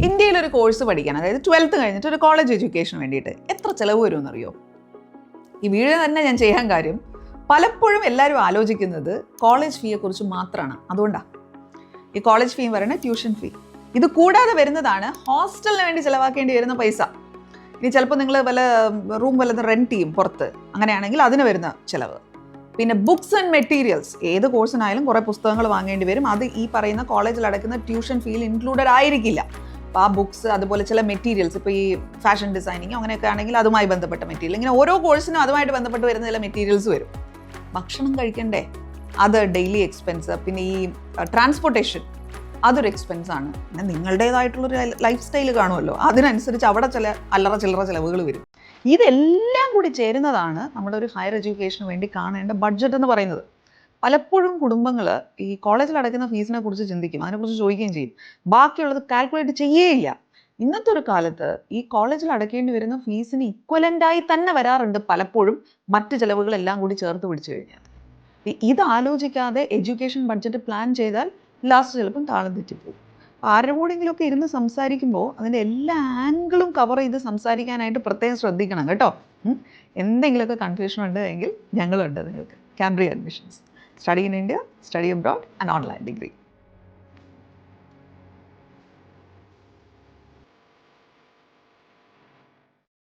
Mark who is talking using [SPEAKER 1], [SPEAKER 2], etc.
[SPEAKER 1] ഇന്ത്യയിലൊരു course പഠിക്കാൻ, അതായത് 12th കഴിഞ്ഞിട്ട് ഒരു കോളേജ് എഡ്യൂക്കേഷന് വേണ്ടിയിട്ട് എത്ര ചിലവ് വരുമെന്നറിയോ? ഈ വീഡിയോ തന്നെ ഞാൻ ചെയ്യാൻ കാര്യം, പലപ്പോഴും എല്ലാവരും ആലോചിക്കുന്നത് കോളേജ് ഫീയെക്കുറിച്ച് മാത്രമാണ്. അതുകൊണ്ടാണ് ഈ കോളേജ് ഫീ പറയുന്നത് ട്യൂഷൻ ഫീ. ഇത് കൂടാതെ വരുന്നതാണ് ഹോസ്റ്റലിന് വേണ്ടി ചിലവാക്കേണ്ടി വരുന്ന പൈസ. ഇനി ചിലപ്പോൾ നിങ്ങൾ റൂം വല്ലതും റെൻറ്റ് ചെയ്യും പുറത്ത്, അങ്ങനെയാണെങ്കിൽ അതിന് വരുന്ന ചിലവ്. പിന്നെ ബുക്സ് ആൻഡ് മെറ്റീരിയൽസ്, ഏത് കോഴ്സിനായാലും കുറേ പുസ്തകങ്ങൾ വാങ്ങേണ്ടി വരും. അത് ഈ പറയുന്ന കോളേജിൽ അടക്കുന്ന ട്യൂഷൻ ഫീയിൽ ഇൻക്ലൂഡഡ് ആയിരിക്കില്ല. അപ്പോൾ ആ ബുക്സ്, അതുപോലെ ചില മെറ്റീരിയൽസ്, ഇപ്പോൾ ഈ ഫാഷൻ ഡിസൈനിങ് അങ്ങനെയൊക്കെ ആണെങ്കിൽ അതുമായി ബന്ധപ്പെട്ട മെറ്റീരിയൽ, ഇങ്ങനെ ഓരോ കോഴ്സിനും അതുമായിട്ട് ബന്ധപ്പെട്ട് വരുന്ന ചില മെറ്റീരിയൽസ് വരും. ഭക്ഷണം കഴിക്കണ്ടേ, അത് ഡെയിലി എക്സ്പെൻസ്. പിന്നെ ഈ ട്രാൻസ്പോർട്ടേഷൻ, അതൊരു എക്സ്പെൻസാണ്. പിന്നെ നിങ്ങളുടേതായിട്ടുള്ളൊരു ലൈഫ് സ്റ്റൈൽ കാണുമല്ലോ, അതിനനുസരിച്ച് അവിടെ ചില അല്ലറ ചില്ലറ ചിലവുകൾ വരും. ഇതെല്ലാം കൂടി ചേരുന്നതാണ് നമ്മുടെ ഒരു ഹയർ എഡ്യൂക്കേഷന് വേണ്ടി കാണേണ്ട ബഡ്ജറ്റ് എന്ന് പറയുന്നത്. പലപ്പോഴും കുടുംബങ്ങൾ ഈ കോളേജിൽ അടയ്ക്കുന്ന ഫീസിനെ കുറിച്ച് ചിന്തിക്കും, അതിനെക്കുറിച്ച് ചോദിക്കുകയും ചെയ്യും, ബാക്കിയുള്ളത് കാൽക്കുലേറ്റ് ചെയ്യുകയില്ല. ഇന്നത്തെ ഒരു കാലത്ത് ഈ കോളേജിൽ അടയ്ക്കേണ്ടി വരുന്ന ഫീസിന് ഇക്വലൻ്റായി തന്നെ വരാറുണ്ട് പലപ്പോഴും മറ്റ് ചിലവുകളെല്ലാം കൂടി ചേർത്ത് പിടിച്ചു കഴിഞ്ഞാൽ. ഇത് ആലോചിക്കാതെ എഡ്യൂക്കേഷൻ ബഡ്ജറ്റ് പ്ലാൻ ചെയ്താൽ ലാസ്റ്റ് ചിലപ്പം താളം തെറ്റിപ്പോകും. ആരുടെ കൂടെയെങ്കിലുമൊക്കെ ഇരുന്ന് സംസാരിക്കുമ്പോൾ അതിൻ്റെ എല്ലാ ആംഗിളും കവർ ചെയ്ത് സംസാരിക്കാനായിട്ട് പ്രത്യേകം ശ്രദ്ധിക്കണം കേട്ടോ. എന്തെങ്കിലുമൊക്കെ കൺഫ്യൂഷൻ ഉണ്ട് എങ്കിൽ ഞങ്ങളുണ്ട് നിങ്ങൾക്ക്. Cambria admissions, study in India, study abroad and online degree.